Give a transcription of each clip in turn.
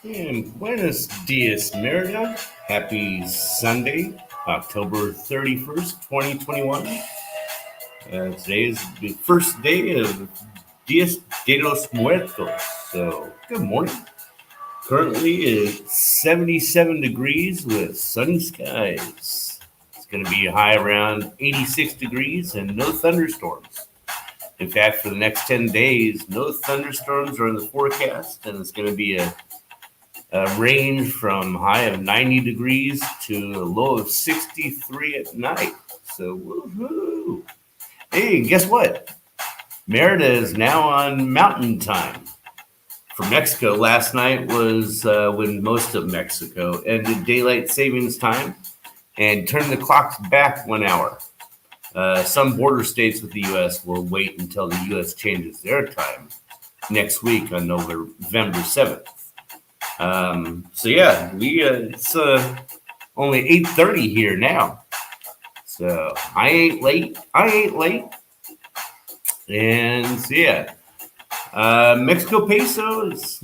And Buenos Dias Merida. Happy Sunday, October 31st, 2021. Today is the first day of Dias de los Muertos. So, good morning. Currently, it's 77 degrees with sunny skies. It's going to be a high around 86 degrees and no thunderstorms. In fact, for the next 10 days, no thunderstorms are in the forecast, and it's going to be a range from high of 90 degrees to a low of 63 at night. So, woohoo! Hey, guess what? Merida is now on mountain time. For Mexico, last night was when most of Mexico ended daylight savings time and turned the clocks back 1 hour. Some border states with the U.S. will wait until the U.S. changes their time next week on November 7th. So yeah, it's only 8:30 here now. So I ain't late. And so yeah, Mexican peso is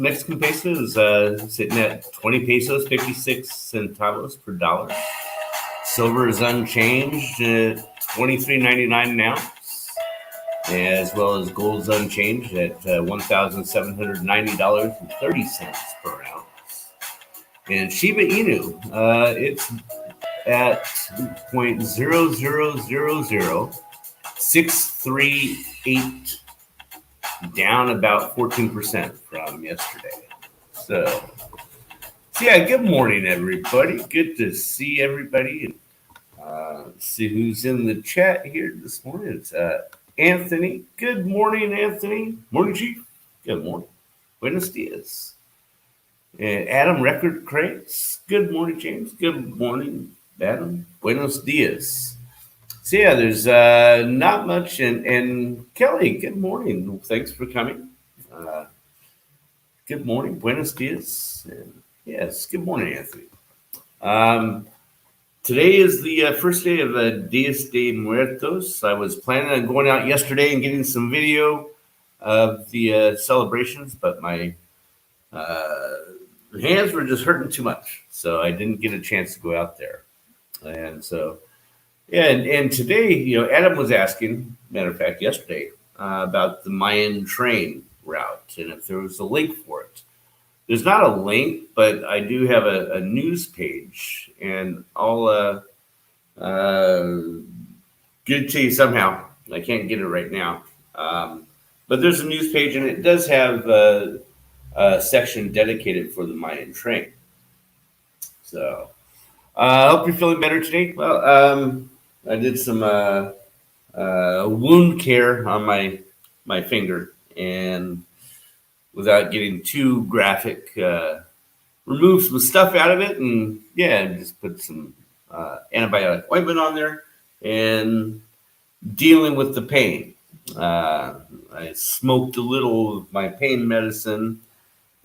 sitting at 20 pesos 56 centavos per dollar. Silver is unchanged at 23.99 now, as well as gold's unchanged at $1,790.30 per ounce. And Shiba Inu, it's at 0.0000638, down about 14% from yesterday. So yeah, good morning, everybody. Good to see everybody. See who's in the chat here this morning. It's Anthony. Good morning, Anthony. Morning, Chief. Good morning. Buenos dias. And Adam Record Crates. Good morning, James. Good morning, Adam. Buenos dias. So yeah, there's not much. And Kelly, good morning. Thanks for coming. Good morning. Buenos dias. And yes, good morning, Anthony. Today is the first day of Dias de Muertos. I was planning on going out yesterday and getting some video of the celebrations, but my hands were just hurting too much, so I didn't get a chance to go out there. And so, yeah, and today, Adam was asking, matter of fact, yesterday, about the Mayan train route and if there was a link for it. There's not a link, but I do have a news page, and I'll get it to you somehow. I can't get it right now. But there's a news page, and it does have a section dedicated for the Mayan train. So I hope you're feeling better today. Well, I did some wound care on my finger, and without getting too graphic, remove some stuff out of it, and just put some antibiotic ointment on there and dealing with the pain. I smoked a little of my pain medicine,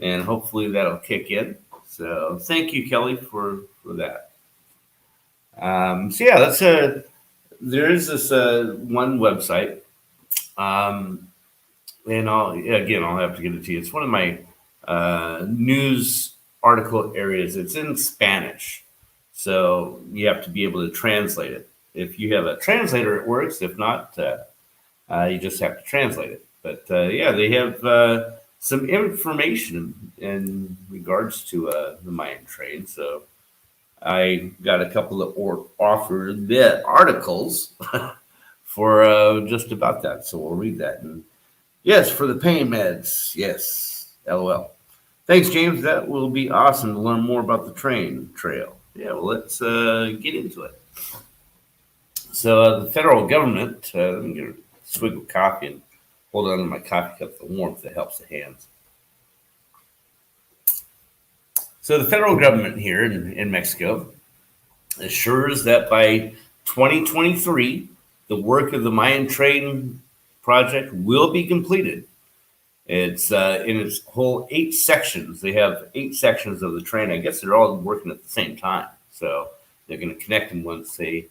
and hopefully that'll kick in. So thank you, Kelly, for that. So yeah, there is this one website, and I'll have to get it to you. It's one of my news article areas. It's in Spanish, so you have to be able to translate it. If you have a translator, it works. If not, you just have to translate it. But they have some information in regards to the Mayan train. So I got a couple of articles for just about that. So we'll read that. And yes, for the pain meds. Yes, LOL. Thanks, James. That will be awesome to learn more about the train trail. Yeah, well, let's get into it. So the federal government, let me get a swig of coffee and hold on to my coffee cup for warmth that helps the hands. So the federal government here in Mexico assures that by 2023, the work of the Mayan train project will be completed. It's in its whole 8 sections. They have 8 sections of the train. I guess they're all working at the same time. So they're going to connect them once they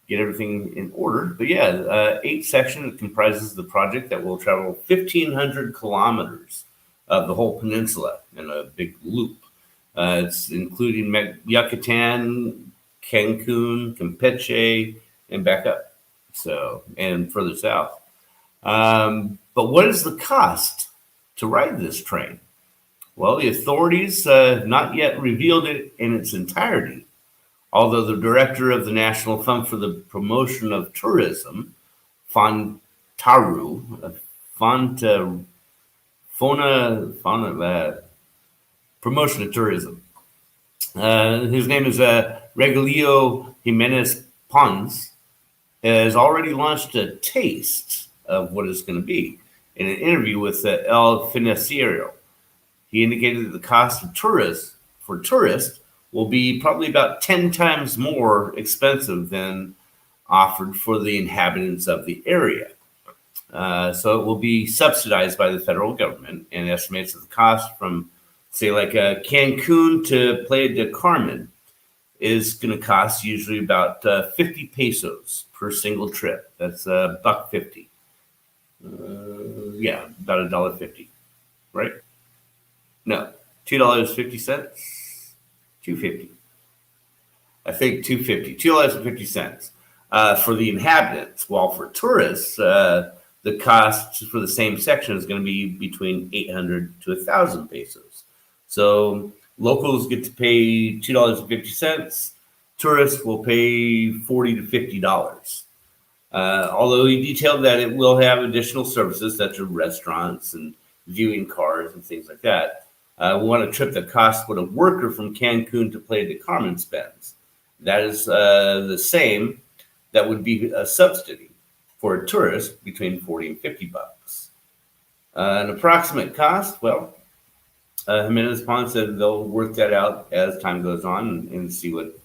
get everything in order. But 8 sections comprises the project that will travel 1,500 kilometers of the whole peninsula in a big loop. It's including Yucatan, Cancun, Campeche, and back up. So, and further south. But what is the cost to ride this train? Well, the authorities not yet revealed it in its entirety, although the director of the National Fund for the Promotion of Tourism, Fontaru, Fonta, Promotion of Tourism. His name is Regulio Jimenez Pons, has already launched a taste of what it's going to be. In an interview with El Financiero, he indicated that the cost of tourists will be probably about 10 times more expensive than offered for the inhabitants of the area. So it will be subsidized by the federal government, and estimates that the cost from, say, like Cancun to Playa del Carmen is going to cost usually about 50 pesos per single trip. That's $1.50. Yeah, about $1.50, right? No, $2.50. $2.50. I think $2.50 for the inhabitants. While for tourists, the cost for the same section is going to be between 800 to 1,000 pesos. So locals get to pay $2.50. Tourists will pay $40 to $50. Although he detailed that it will have additional services such as restaurants and viewing cars and things like that. We want a trip that costs what a worker from Cancun to Playa del Carmen spends. That is the same. That would be a subsidy for a tourist between 40 and $50. An approximate cost, well, Jimenez Pons said they'll work that out as time goes on and see what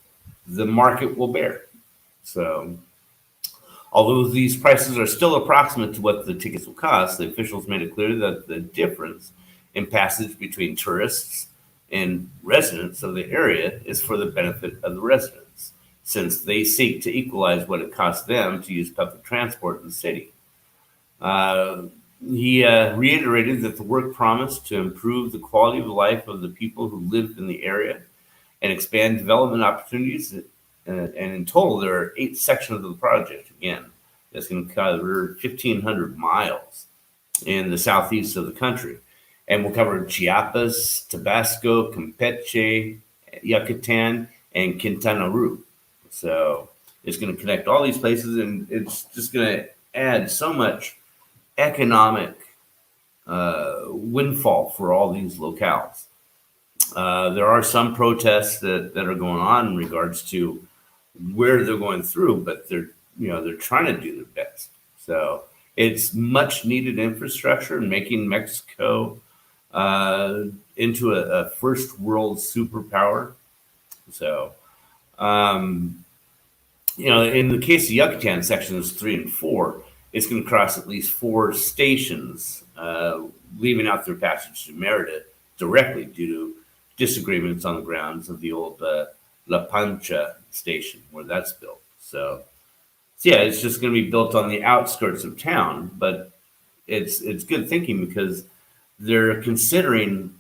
the market will bear. So, although these prices are still approximate to what the tickets will cost, the officials made it clear that the difference in passage between tourists and residents of the area is for the benefit of the residents, since they seek to equalize what it costs them to use public transport in the city. He reiterated that the work promised to improve the quality of life of the people who live in the area and expand development opportunities. And in total, there are 8 sections of the project, again, that's going to cover 1,500 miles in the southeast of the country. And we'll cover Chiapas, Tabasco, Campeche, Yucatan, and Quintana Roo. So it's going to connect all these places, and it's just going to add so much economic windfall for all these locales. There are some protests that are going on in regards to where they're going through, but they're trying to do their best. So it's much needed infrastructure and making Mexico into a first world superpower. So, in the case of Yucatan sections 3 and 4, it's going to cross at least 4 stations, leaving out their passage to Merida directly due to disagreements on the grounds of the old La Pancha station where that's built. So yeah, it's just going to be built on the outskirts of town, but it's good thinking because they're considering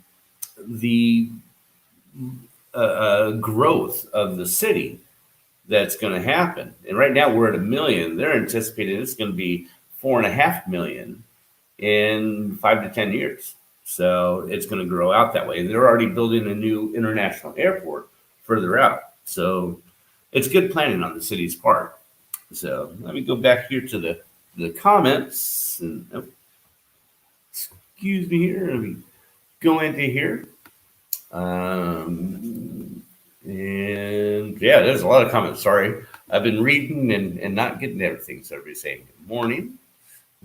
the growth of the city that's going to happen. And right now we're at 1 million. They're anticipating it's going to be 4.5 million in 5 to 10 years. So it's going to grow out that way. They're already building a new international airport further out. So it's good planning on the city's part. So let me go back here to the comments. And, excuse me here. Let me go into here. And yeah, there's a lot of comments. Sorry. I've been reading and not getting everything. So everybody's saying good morning.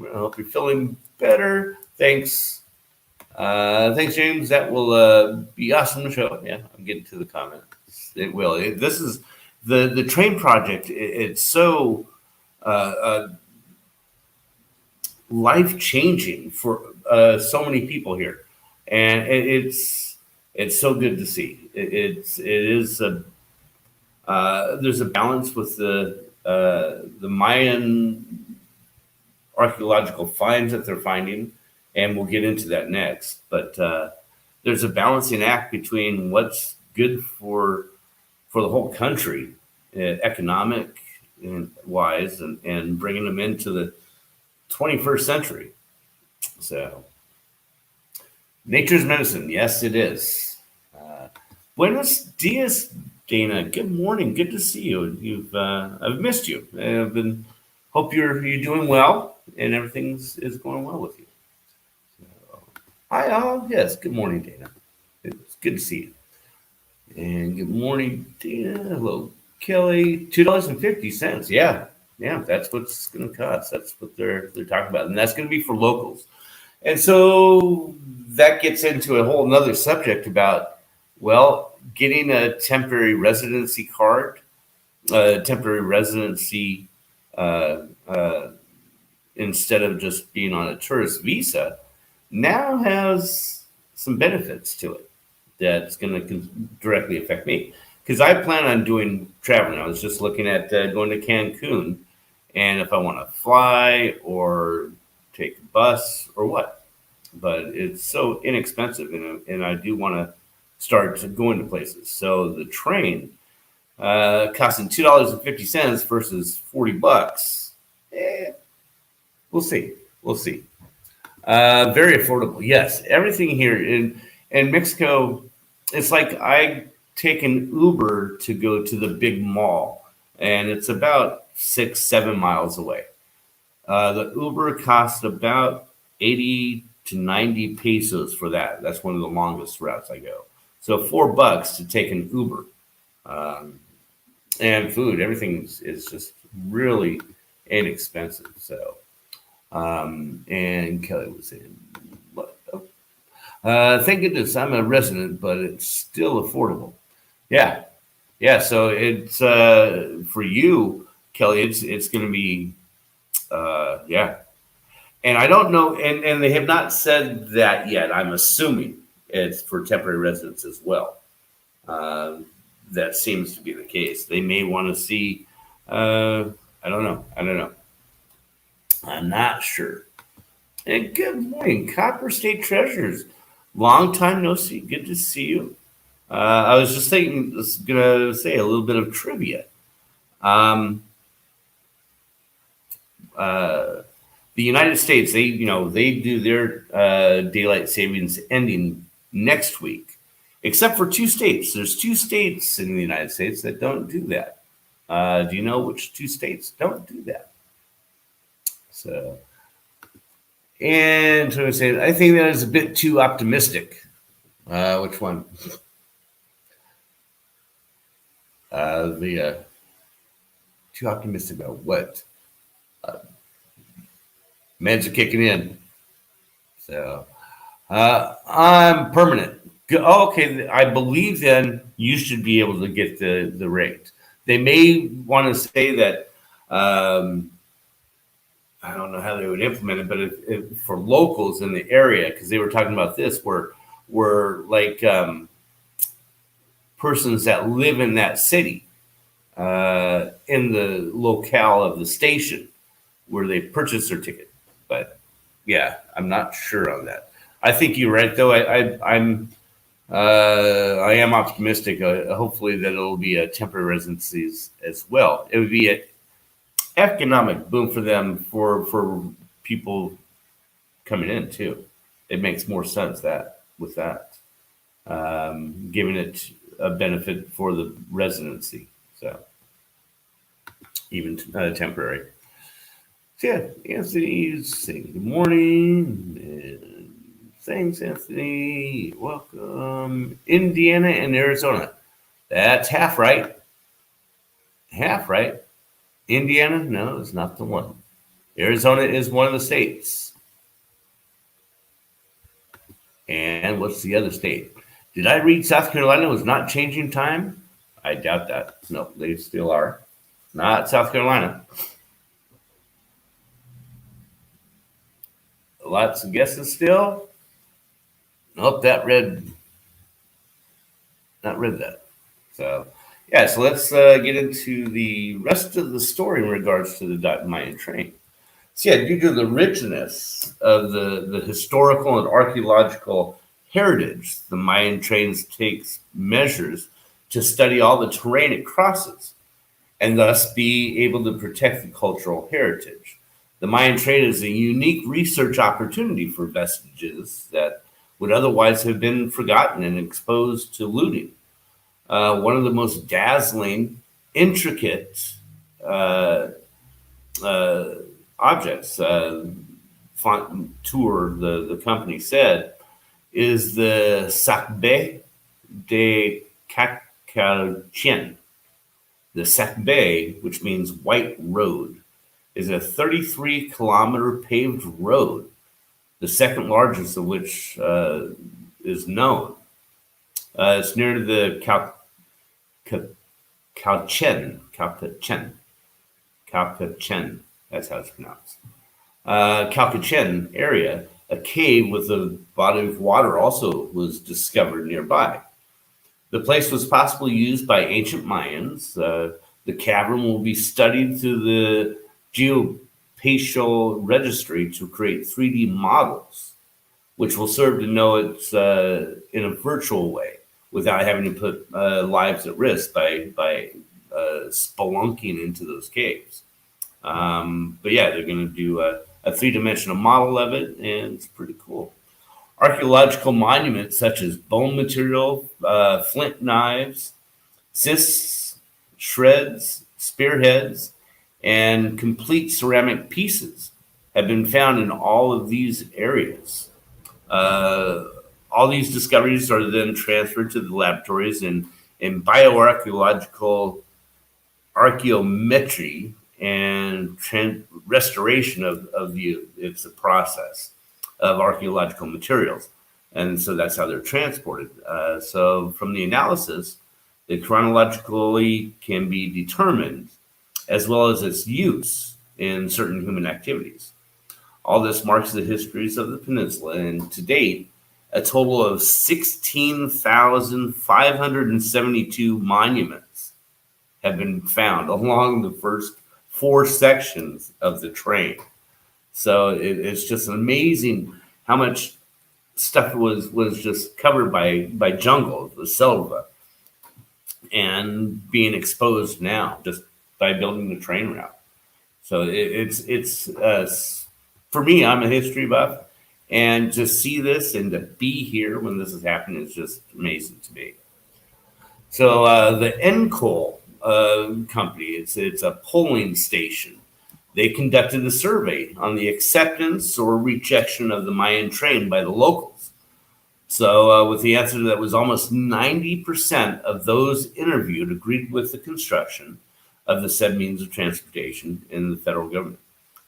I hope you're feeling better. Thanks. Thanks, James. That will be awesome to show. Yeah, I'm getting to the comments. It will. This is the train project. It's so life changing for so many people here, and it's so good to see. It is there's a balance with the Mayan archaeological finds that they're finding, and we'll get into that next. But there's a balancing act between what's good for the whole country, economic wise, and bringing them into the 21st century. So, nature's medicine, yes, it is. Buenos dias, Dana. Good morning. Good to see you. I've missed you. I've been hope you're doing well and everything's is going well with you. So, hi all. Yes. Good morning, Dana. It's good to see you. And good morning, Dana. Hello, Kelly. $2.50. Yeah, yeah. That's what's going to cost. That's what they're talking about, and that's going to be for locals. And so that gets into a whole nother subject about, well, getting a temporary residency card, temporary residency uh, uh, instead of just being on a tourist visa, now has some benefits to it that's going to directly affect me. Because I plan on doing traveling. I was just looking at going to Cancun, and if I want to fly or take a bus or what, but it's so inexpensive, and I do want to start going to places. So the train costing $2.50 versus $40. We'll see. We'll see. Very affordable. Yes, everything here in Mexico. It's like I take an Uber to go to the big mall, and it's about 6-7 miles away. The Uber costs about 80 to 90 pesos for that. That's one of the longest routes I go. So $4 to take an Uber, um, and food. Everything is just really inexpensive. So, and Kelly was saying, what? Thank goodness I'm a resident, but it's still affordable. Yeah, yeah. So it's for you, Kelly. It's going to be yeah. And I don't know, and they have not said that yet. I'm assuming it's for temporary residents as well. Uh, that seems to be the case. They may want to see. I don't know. I don't know. I'm not sure. And good morning, Copper State Treasures. Long time no see. Good to see you. I was just thinking, gonna say a little bit of trivia. Um, uh, the United States, they do their daylight savings ending next week, except for two states. There's two states in the United States that don't do that. Do you know which two states don't do that? So, and so I say, I think that is a bit too optimistic. Which one? The too optimistic about what? Uh, Meds are kicking in. So I'm permanent. Okay, I believe then you should be able to get the rate. They may want to say that I don't know how they would implement it, but if for locals in the area, because they were talking about this, were like persons that live in that city, in the locale of the station where they purchase their ticket. But yeah, I'm not sure on that. I think you're right, though. I am optimistic. Hopefully, that it'll be a temporary residencies as well. It would be an economic boom for them for people coming in too. It makes more sense that with that, giving it a benefit for the residency. So even temporary. So yeah, Anthony's saying good morning. And thanks, Anthony. Welcome. Indiana and Arizona. That's half right. Half right. Indiana, no, it's not the one. Arizona is one of the states. And what's the other state? Did I read South Carolina was not changing time? I doubt that. No, they still are. Not South Carolina. Lots of guesses still. Nope, not read that. So, yeah, so let's get into the rest of the story in regards to the Mayan train. So, yeah, due to the richness of the historical and archaeological heritage. The Mayan train takes measures to study all the terrain it crosses and thus be able to protect the cultural heritage. The Mayan train is a unique research opportunity for vestiges that would otherwise have been forgotten and exposed to looting. One of the most dazzling, intricate uh, uh, objects, Tour, the company said, is the Sacbe de Cacalchen. The Sacbe, which means white road, is a 33-kilometer paved road, the second largest of which is known. It's near the Calcachén, that's how it's pronounced. Calcachén area, a cave with a body of water also was discovered nearby. The place was possibly used by ancient Mayans. The cavern will be studied through the geospatial registry to create 3D models, which will serve to know it in a virtual way without having to put lives at risk by spelunking into those caves. But yeah, they're going to do a three-dimensional model of it, and it's pretty cool. Archaeological monuments such as bone material, flint knives, cysts, shreds, spearheads, and complete ceramic pieces have been found in all of these areas. Uh, all these discoveries are then transferred to the laboratories in bioarchaeological archaeometry and restoration of it's a process of archaeological materials. And so that's how they're transported. So from the analysis, it chronologically can be determined as well as its use in certain human activities. All this marks the histories of the peninsula, and to date, a total of 16,572 monuments have been found along the first four sections of the train. So it's just amazing how much stuff was just covered by jungle, the selva, and being exposed now just by building the train route. So it's for me, I'm a history buff, and to see this and to be here when this is happening is just amazing to me. So the Encol company, it's a polling station. They conducted a survey on the acceptance or rejection of the Mayan train by the locals. So with the answer that was almost 90% of those interviewed agreed with the construction of the said means of transportation in the federal government.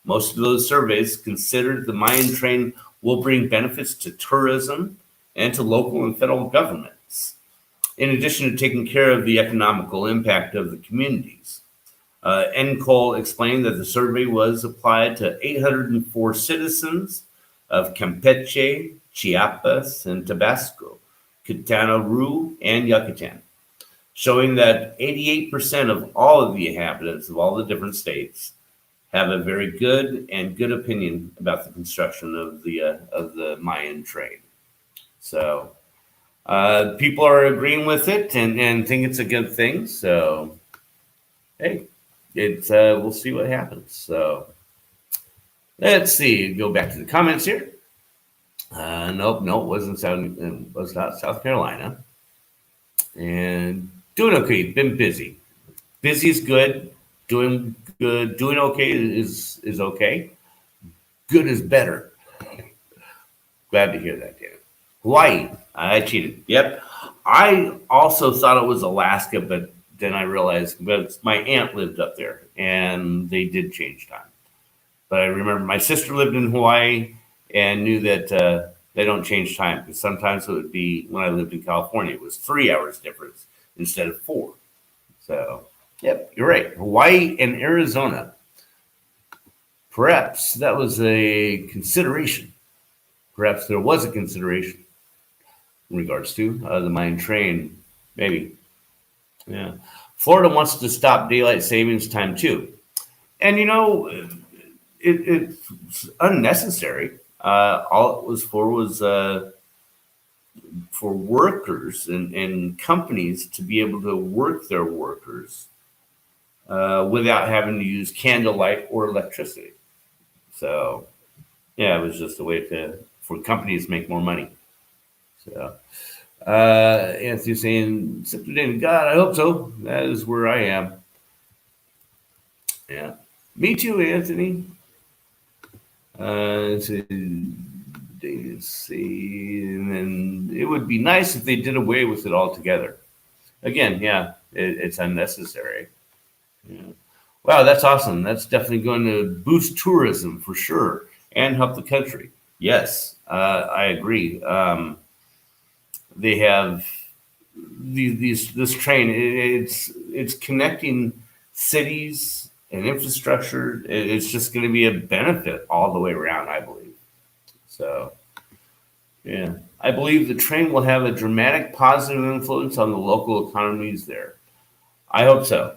Most of those surveys considered the Mayan train will bring benefits to tourism and to local and federal governments, in addition to taking care of the economical impact of the communities. Encol explained that the survey was applied to 804 citizens of Campeche, Chiapas, and Tabasco, Quintana Roo, and Yucatan, showing that 88% of all of the inhabitants of all the different states have a very good opinion about the construction of the Mayan train. So people are agreeing with it and think it's a good thing. So hey, it's we'll see what happens. So let's see. Go back to the comments here. Nope, wasn't was not South Carolina. And doing okay. Been busy. Busy is good. Doing good. Doing okay is okay. Good is better. Glad to hear that, Dan. Hawaii. I cheated. Yep. I also thought it was Alaska, but then I realized, but my aunt lived up there, and they did change time. But I remember my sister lived in Hawaii and knew that they don't change time, because sometimes it would be, when I lived in California, it was 3 hours difference instead of 4. So, yep, you're right. Hawaii and Arizona. Perhaps that was a consideration. Perhaps there was a consideration in regards to the Mayan train. Maybe. Yeah. Florida wants to stop daylight savings time too. And it's unnecessary. All it was for was for workers and companies to be able to work their workers without having to use candlelight or electricity. So yeah, it was just a way for companies to make more money. So Anthony saying, "Simply name God, I hope so. That is where I am." Yeah, me too, Anthony. So they see, and then it would be nice if they did away with it altogether. Again, yeah, it's unnecessary. Yeah. Wow, that's awesome. That's definitely going to boost tourism for sure and help the country. Yes, I agree. They have this train. It's connecting cities and infrastructure. It's just going to be a benefit all the way around, I believe. So yeah, I believe the train will have a dramatic positive influence on the local economies there. I hope so.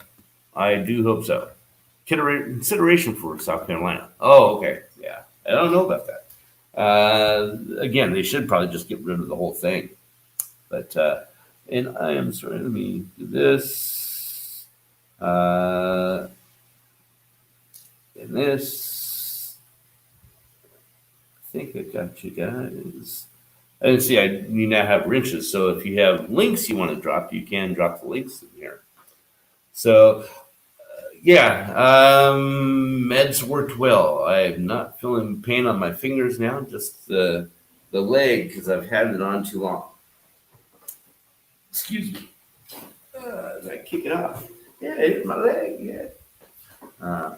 I do hope so. Consideration for South Carolina. Oh, okay. Yeah, I don't know about that. Again, they should probably just get rid of the whole thing. But and I am sorry. Let me do this. Uh, and this. I think I got you guys. And see, you now have wrenches. So if you have links you want to drop, you can drop the links in here. So yeah, meds worked well. I'm not feeling pain on my fingers now, just the leg because I've had it on too long. Excuse me. As I kick it off. Yeah, it hit my leg. Yeah. Uh,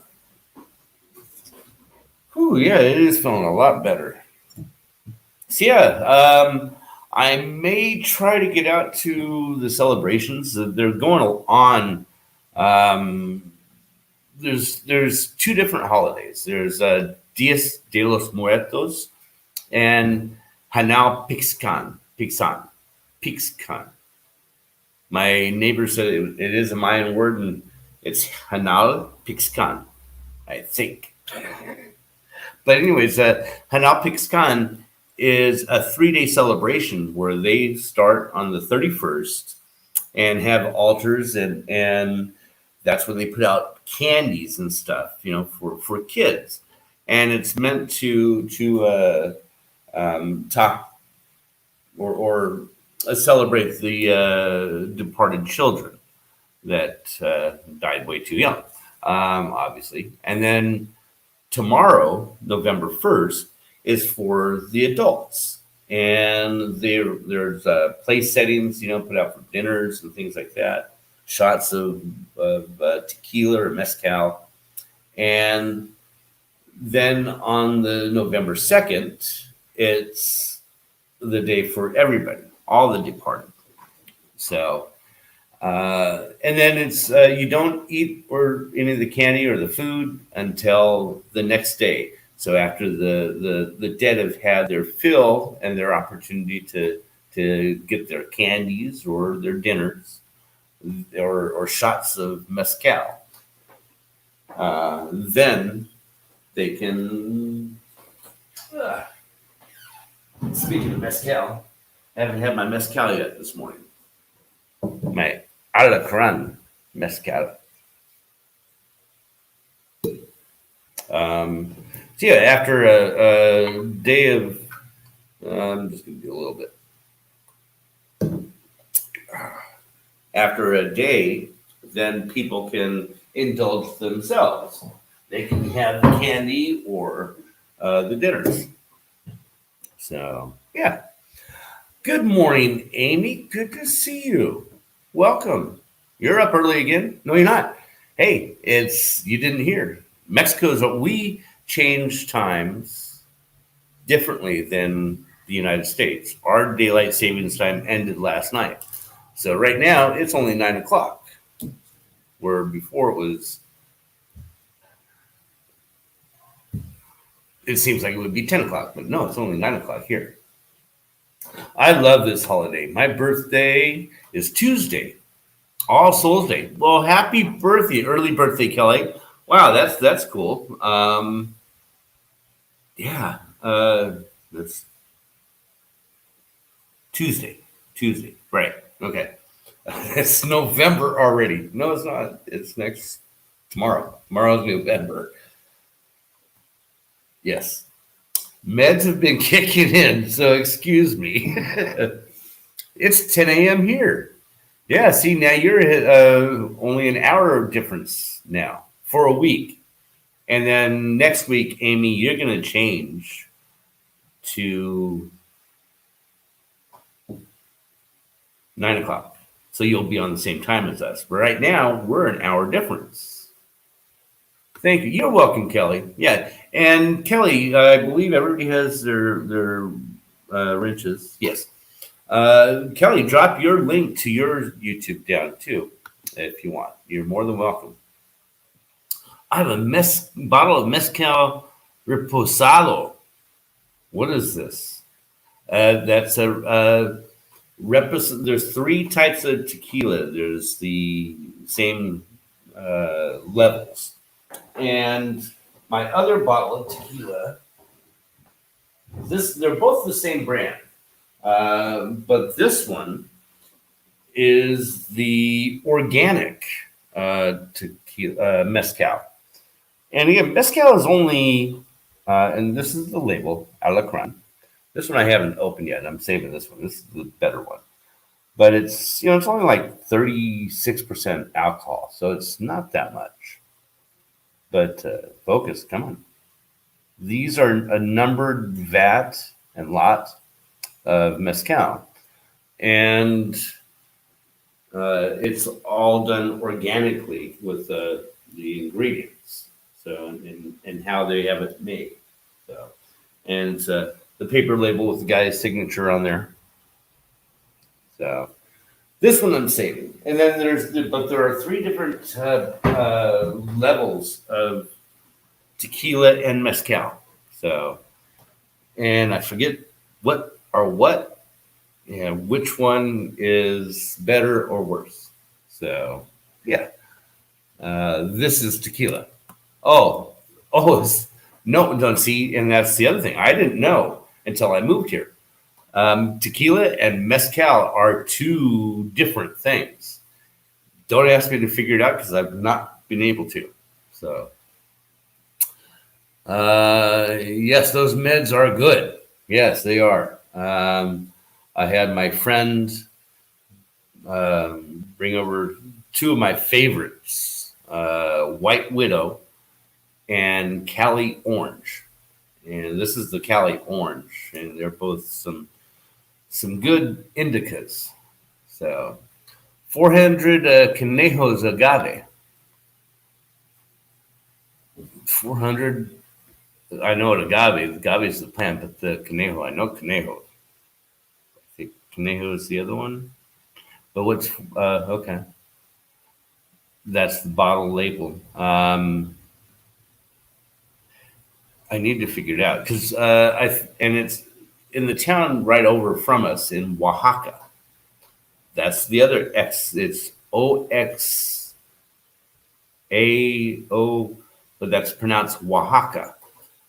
yeah, it is feeling a lot better. So yeah, I may try to get out to the celebrations. They're going on. Um, there's two different holidays. There's Dias de los Muertos and Hanal Pixcan. My neighbor said it is a Mayan word, and it's Hanal Pixcan, I think. But anyways, Hanal Pixcan is a 3-day celebration where they start on the 31st and have altars, and that's when they put out candies and stuff, for kids, and it's meant to talk or celebrate the departed children that died way too young, obviously. And then tomorrow, November 1st, is for the adults. And there's place settings, put out for dinners and things like that, shots of tequila or mezcal. And then on the November 2nd, it's the day for everybody, all the departed. So, and then it's you don't eat or any of the candy or the food until the next day. So after the dead have had their fill and their opportunity to get their candies or their dinners or shots of mezcal, then they can. Speaking of mezcal, I haven't had my mezcal yet this morning. My Alacran mezcal. So yeah, after a day of, I'm just going to do a little bit. After a day, then people can indulge themselves. They can have the candy or the dinners. So yeah. Good morning, Amy. Good to see you. Welcome. You're up early again? No, you're not. Hey, you didn't hear. We change times differently than the United States. Our daylight savings time ended last night. So right now it's only 9 o'clock, where before it seems like it would be 10 o'clock, but no, it's only 9 o'clock here. I love this holiday. My birthday is Tuesday, All Souls Day. Well, happy birthday, early birthday, Kelly. Wow, that's cool. Yeah, that's Tuesday. Right. Okay. It's November already. No, it's not. It's tomorrow. Tomorrow's November. Yes. Meds have been kicking in, so excuse me. It's 10 a.m. here. Yeah, see, now you're only an hour difference now for a week. And then next week, Amy, you're going to change to 9 o'clock. So you'll be on the same time as us. But right now, we're an hour difference. Thank you. You're welcome, Kelly. Yeah. And Kelly, I believe everybody has their wrenches. Yes. Kelly, drop your link to your YouTube down too, if you want. You're more than welcome. I have a bottle of mezcal reposado. What is this? That's there's three types of tequila. There's the same levels, and my other bottle of tequila. They're both the same brand, but this one is the organic tequila mezcal. And again, mezcal is only, and this is the label, Alacran. This one I haven't opened yet. I'm saving this one. This is the better one. But it's, it's only like 36% alcohol. So it's not that much. But focus, come on. These are a numbered vat and lot of mezcal. And it's all done organically with the ingredients. So, and how they have it made. So, and it's the paper label with the guy's signature on there. So, this one I'm saving. And then there are three different levels of tequila and mezcal. So, and I forget which one is better or worse. So, yeah. This is tequila. Oh, no, don't see, and that's the other thing. I didn't know until I moved here. Tequila and mezcal are two different things. Don't ask me to figure it out because I've not been able to. So, yes, those meds are good. Yes, they are. I had my friend bring over two of my favorites, White Widow and Cali Orange. And this is the Cali Orange, and they're both some good indicas. So 400 Conejos agave. 400, I know what agave is the plant, but the Conejo, I know Conejo. I think Conejo is the other one. But what's, okay. That's the bottle label. I need to figure it out because and it's in the town right over from us in Oaxaca. That's the other X. It's OXAO, but that's pronounced Oaxaca.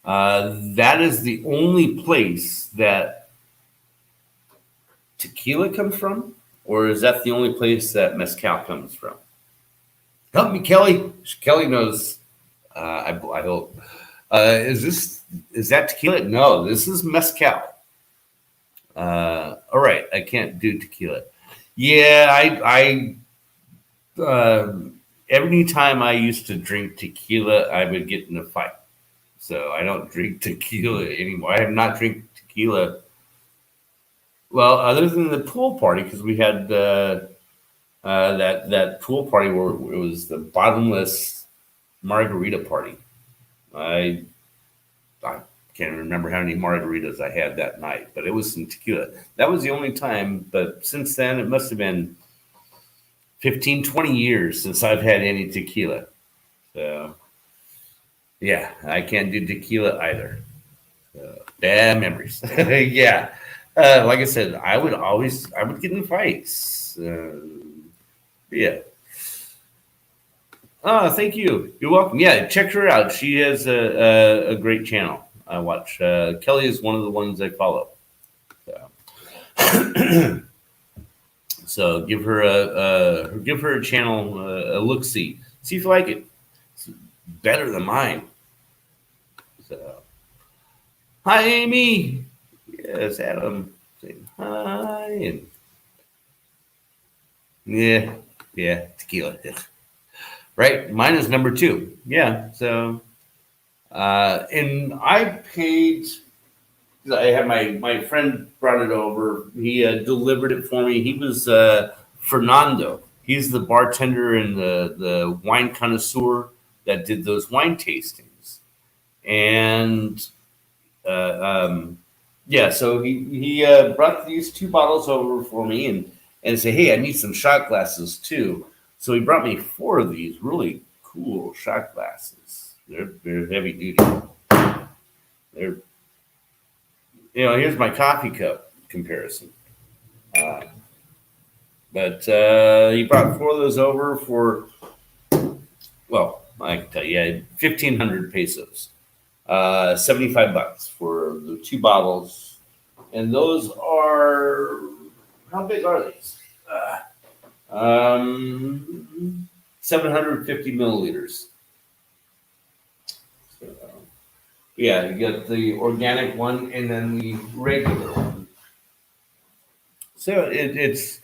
That is the only place that tequila comes from, or is that the only place that mezcal comes from? Help me, Kelly. Kelly knows. I hope. Is that tequila? No, this is mezcal. All right, I can't do tequila. Yeah, I every time I used to drink tequila, I would get in a fight. So I don't drink tequila anymore. I have not drank tequila. Well, other than the pool party, because we had that pool party where it was the bottomless margarita party. I can't remember how many margaritas I had that night, but it was some tequila. That was the only time, but since then, it must have been 15, 20 years since I've had any tequila. So, yeah, I can't do tequila either. Bad memories. Yeah. Like I said, I would get in fights. Yeah. Oh, thank you. You're welcome. Yeah, check her out. She has a great channel I watch. Kelly is one of the ones I follow. So. So give her a channel, a look see if you like it. It's better than mine. So hi Amy, yes Adam saying hi and yeah tequila right. Mine is number 2. Yeah, so and I paid. I had my friend brought it over. He delivered it for me. He was Fernando. He's the bartender and the wine connoisseur that did those wine tastings. And yeah, so he brought these 2 bottles over for me and said, "Hey, I need some shot glasses too." So he brought me 4 of these really cool shot glasses. They're heavy duty. They're here's my coffee cup comparison. Uh, but he brought 4 of those over for, well, I can tell you, 1,500 pesos, $75 for the 2 bottles, and those are, how big are these? 750 milliliters. So, yeah, you get the organic one and then the regular one. So it's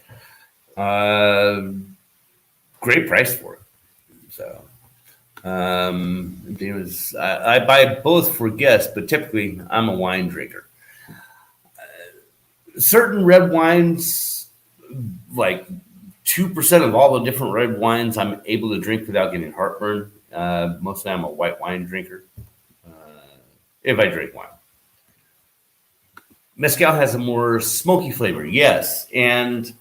great price for it. So it was, I buy both for guests, but typically I'm a wine drinker. Certain red wines, like 2% of all the different red wines, I'm able to drink without getting heartburn. Mostly I'm a white wine drinker. If I drink wine. Mezcal has a more smoky flavor, yes. And,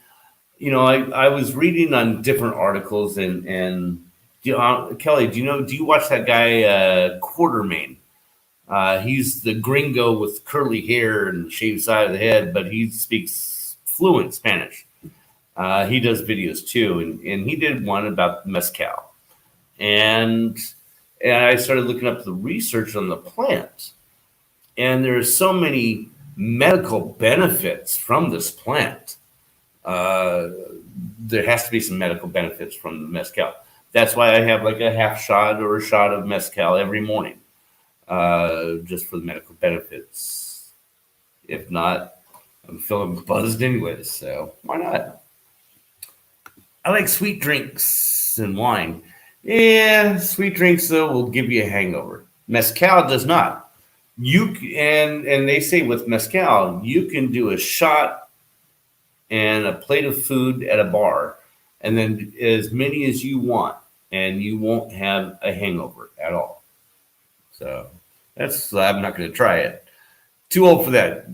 I was reading on different articles and Kelly, do you watch that guy, Quartermain? He's the gringo with curly hair and shaved side of the head, but he speaks fluent Spanish. He does videos too, and he did one about mezcal. And, and I started looking up the research on the plant. And there's so many medical benefits from this plant. There has to be some medical benefits from the mezcal. That's why I have like a half shot or a shot of mezcal every morning, just for the medical benefits. If not, I'm feeling buzzed anyways, so why not? I like sweet drinks and wine. Yeah, sweet drinks though will give you a hangover. Mezcal does not. And they say with mezcal, you can do a shot and a plate of food at a bar, and then as many as you want, and you won't have a hangover at all. So I'm not going to try it. Too old for that.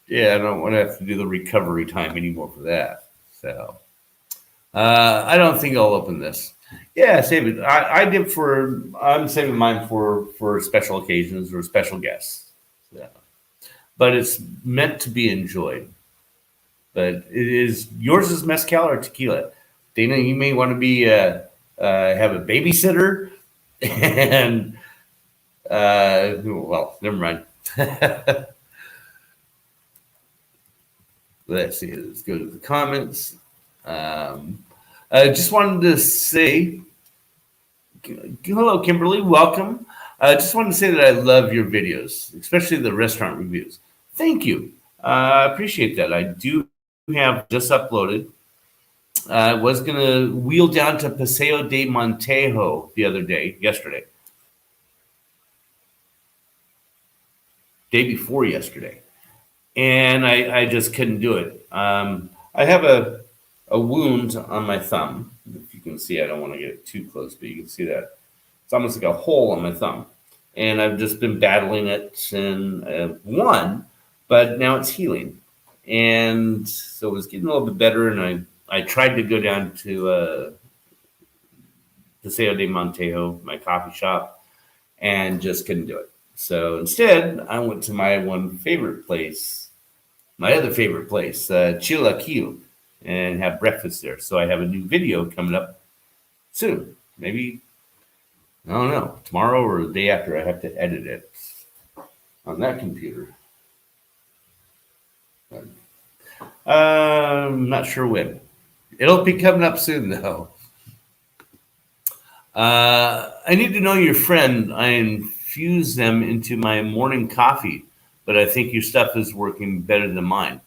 Yeah, I don't want to have to do the recovery time anymore for that. So I don't think I'll open this. Yeah, save it. I'm saving mine for special occasions or special guests. Yeah. But it's meant to be enjoyed. But yours is mezcal or tequila? Dana, you may want to be have a babysitter and well, never mind. Let's see. Let's go to the comments. I just wanted to say hello, Kimberly. Welcome. I just wanted to say that I love your videos, especially the restaurant reviews. Thank you. I appreciate that. I do have just uploaded. I was going to wheel down to Paseo de Montejo yesterday. Day before yesterday. And I just couldn't do it. I have a wound on my thumb. If you can see, I don't want to get it too close, but you can see that. It's almost like a hole on my thumb. And I've just been battling it and won, but now it's healing. And so it was getting a little bit better, and I tried to go down to Paseo de Montejo, my coffee shop, and just couldn't do it. So instead, I went to my other favorite place, Chilaquil, and have breakfast there. So I have a new video coming up soon. Maybe, I don't know, tomorrow or the day after. I have to edit it on that computer. I'm not sure when. It'll be coming up soon, though. I need to know your friend. I infuse them into my morning coffee, but I think your stuff is working better than mine.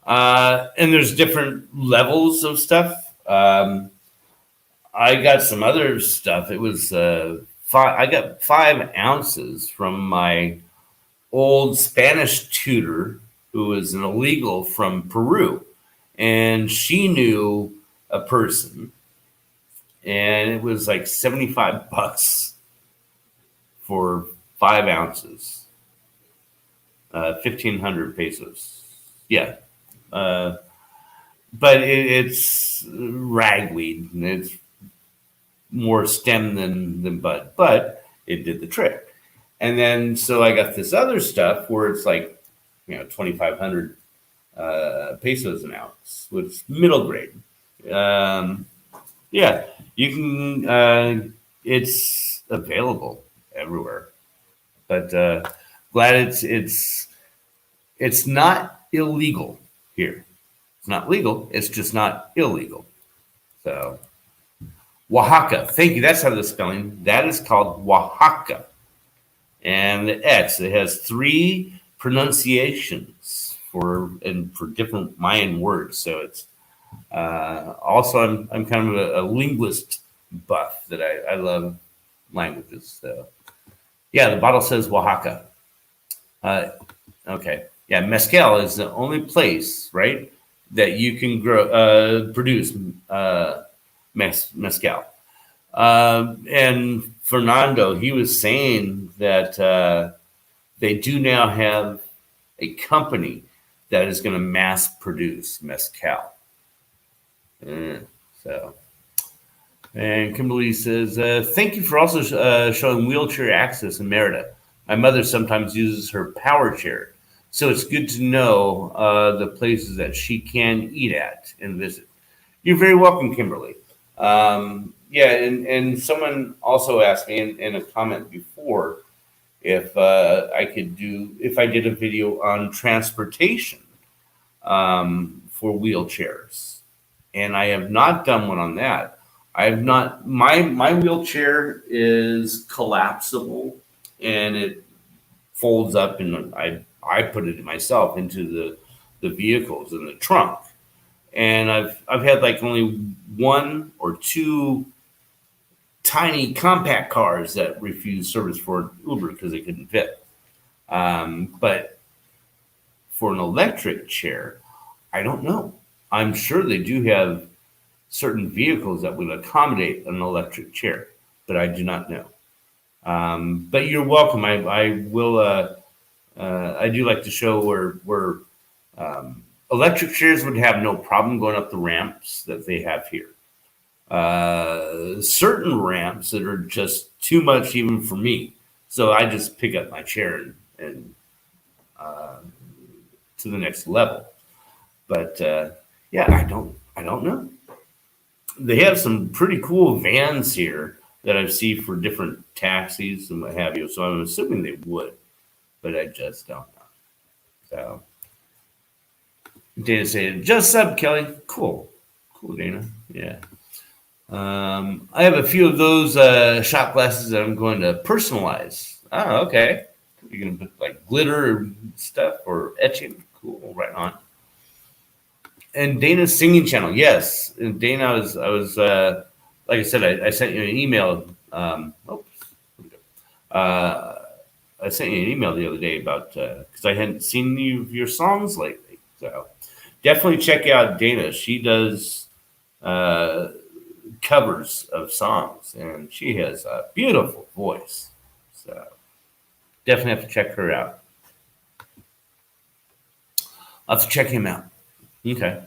And there's different levels of stuff. I got some other stuff. It was I got 5 ounces from my old Spanish tutor who was an illegal from Peru, and she knew a person, and it was like $75 for 5 ounces, 1,500 pesos. Yeah, but it's ragweed, and it's more stem than bud, but it did the trick. And then so I got this other stuff where it's like 2,500 pesos an ounce, which is middle grade. Um, yeah, you can. It's available everywhere, but glad it's not illegal here. It's not legal. It's just not illegal. So Oaxaca, thank you. That's how the spelling. That is called Oaxaca, and the X. It has 3 pronunciations for different Mayan words. So it's also I'm kind of a linguist buff that I love languages. So yeah, the bottle says Oaxaca. Okay, yeah, mezcal is the only place, right, that you can produce mezcal. And Fernando, he was saying that they do now have a company that is going to mass produce mezcal. So, and Kimberly says, thank you for also showing wheelchair access in Merida. My mother sometimes uses her power chair. So it's good to know the places that she can eat at and visit. You're very welcome, Kimberly. Yeah, and someone also asked me in a comment before if if I did a video on transportation for wheelchairs, and I have not done one on that. I have not. My wheelchair is collapsible, and it folds up, and I put it myself into the vehicles in the trunk. And I've had like only 1 or 2 tiny compact cars that refused service for Uber because they couldn't fit. But for an electric chair, I don't know. I'm sure they do have certain vehicles that would accommodate an electric chair, but I do not know. But you're welcome. I will. I do like to show where electric chairs would have no problem going up the ramps that they have here. Certain ramps that are just too much even for me, so I just pick up my chair and to the next level. But yeah, I don't know. They have some pretty cool vans here that I've seen for different taxis and what have you. So I'm assuming they would, but I just don't know. So Dana said, just sub Kelly. Cool, Dana. Yeah. I have a few of those shot glasses that I'm going to personalize. Oh, okay. You're going to put like glitter and stuff or etching. Cool, right on. And Dana's singing channel, yes. And Dana, I was like I said, I sent you an email. I sent you an email the other day about because I hadn't seen any of your songs lately. So definitely check out Dana. She does covers of songs, and she has a beautiful voice. So definitely have to check her out. I'll have to check him out. Okay.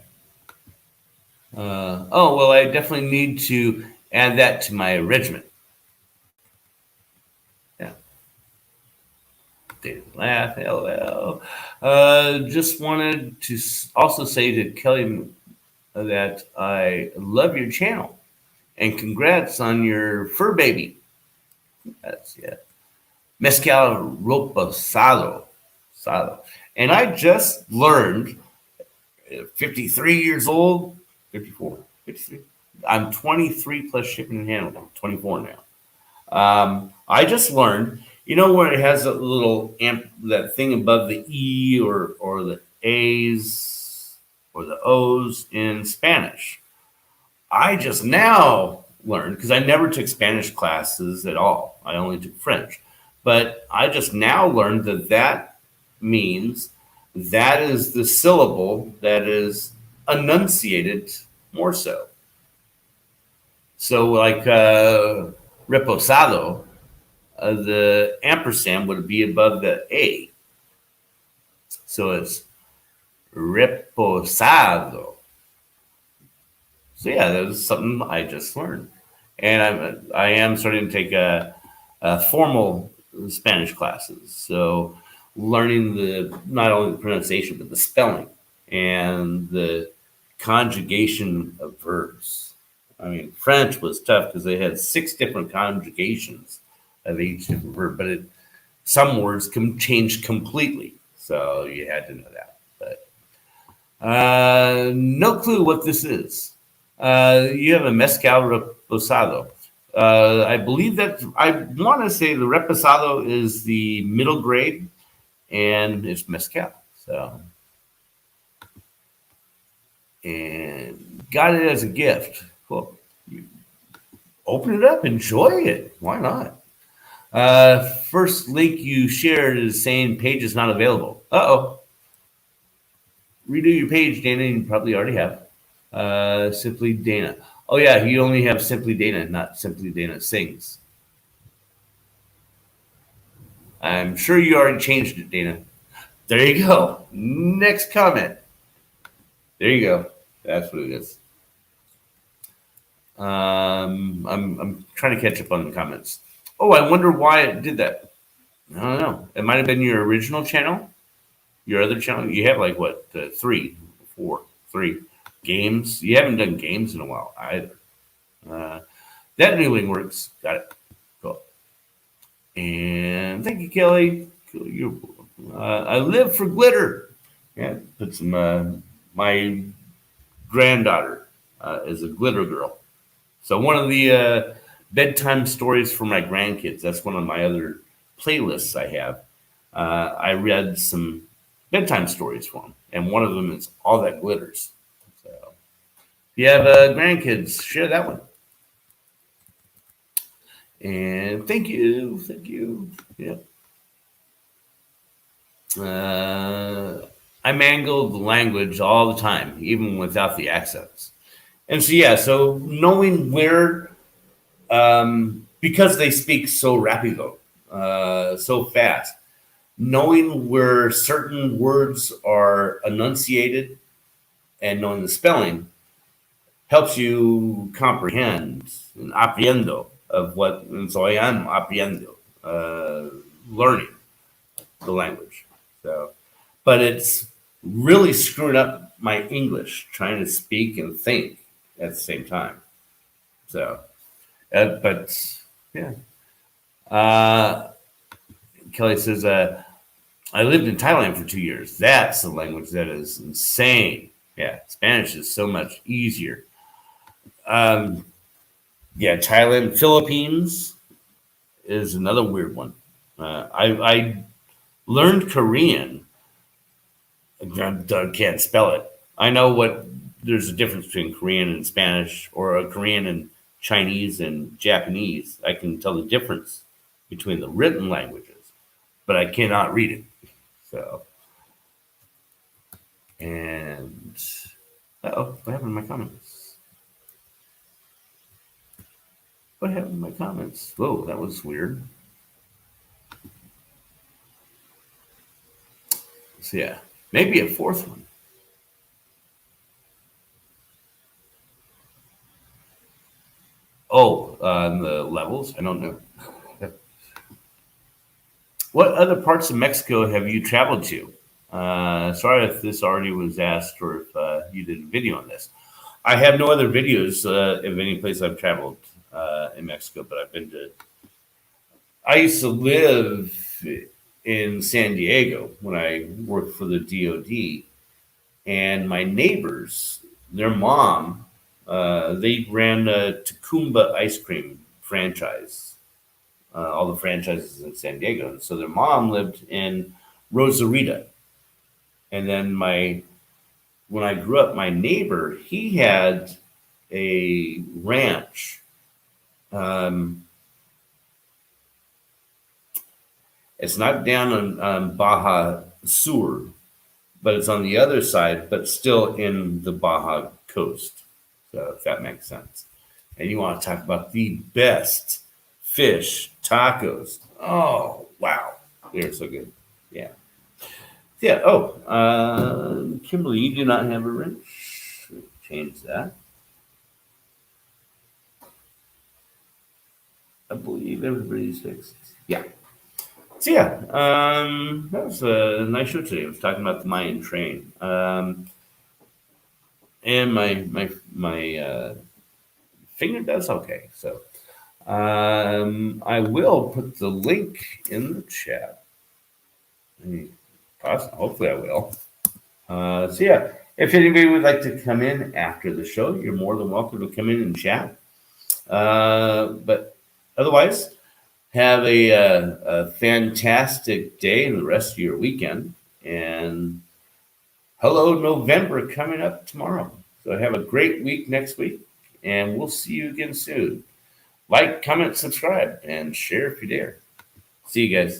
Oh, well, I definitely need to add that to my regiment. Yeah. David laugh, LOL. Just wanted to also say to Kelly that I love your channel and congrats on your fur baby. That's yeah. Mezcal Roposado. And I just learned 53 years old, 54, 53. I'm 23 plus shipping and handling, 24 now. I just learned, where it has a little that thing above the E or the A's or the O's in Spanish. I just now learned, because I never took Spanish classes at all. I only took French. But I just now learned that means that is the syllable that is enunciated more so. So, like reposado, the ampersand would be above the A. So it's reposado. So yeah, that was something I just learned, and I am starting to take a formal Spanish classes. So learning not only the pronunciation but the spelling and the conjugation of verbs. I mean, French was tough because they had 6 different conjugations of each different verb, but some words can change completely. So you had to know that. But no clue what this is. You have a mezcal reposado. I believe that I want to say the reposado is the middle grade, and it's mezcal. So, and got it as a gift. Well, you open it up, enjoy it. Why not? First link you shared is saying page is not available. Uh-oh. Redo your page, Dana. You probably already have. Simply Dana. Oh yeah, you only have Simply Dana, not Simply Dana Sings. I'm sure you already changed it, Dana. There you go. Next comment. There you go. That's what it is. I'm trying to catch up on the comments. Oh, I wonder why it did that. I don't know. It might have been your original channel, your other channel. You have like what, 3 games. You haven't done games in a while either. That new link works. Got it. Cool. And thank you, Kelly. I live for glitter. Yeah, put some. My granddaughter is a glitter girl. So one of the bedtime stories for my grandkids. That's one of my other playlists I have. I read some bedtime stories for them, and one of them is All That Glitters. So if you have grandkids, share that one. And thank you. Yeah. I mangle the language all the time, even without the accents. And so, yeah, so knowing where, because they speak so rapido, so fast, knowing where certain words are enunciated and knowing the spelling helps you comprehend and apprendo of what, and so I am apprendo, learning the language. So, but it's really screwing up my English trying to speak and think at the same time. So, but yeah. Kelly says, I lived in Thailand for 2 years. That's the language that is insane. Yeah, Spanish is so much easier. Yeah, Thailand, Philippines is another weird one. I learned Korean. I can't spell it. I know there's a difference between Korean and Spanish, or a Korean and Chinese and Japanese. I can tell the difference between the written languages, but I cannot read it. So, and what happened to my comments? What happened to my comments? Whoa, that was weird. So yeah, maybe a fourth one. Oh, the levels? I don't know. What other parts of Mexico have you traveled to? Sorry if this already was asked or if you did a video on this. I have no other videos of any place I've traveled in Mexico, but I've been to. I used to live in San Diego when I worked for the DoD, And my neighbors, their mom, they ran a Tacumba ice cream franchise, all the franchises in San Diego. And so their mom lived in Rosarita. And then when I grew up, my neighbor, he had a ranch. Um, it's not down on Baja Sur, but it's on the other side, but still in the Baja coast. So if that makes sense. And you want to talk about the best fish tacos. Oh, wow. They're so good. Yeah. Yeah. Oh, Kimberly, you do not have a wrench. Change that. I believe everybody's fixed. Yeah. So yeah, that was a nice show today. I was talking about the Mayan train, and my finger does okay. So I will put the link in the chat. Hopefully, I will. So yeah, if anybody would like to come in after the show, you're more than welcome to come in and chat. But otherwise, have a fantastic day and the rest of your weekend. And hello, November coming up tomorrow. So have a great week next week, and we'll see you again soon. Like, comment, subscribe, and share if you dare. See you guys.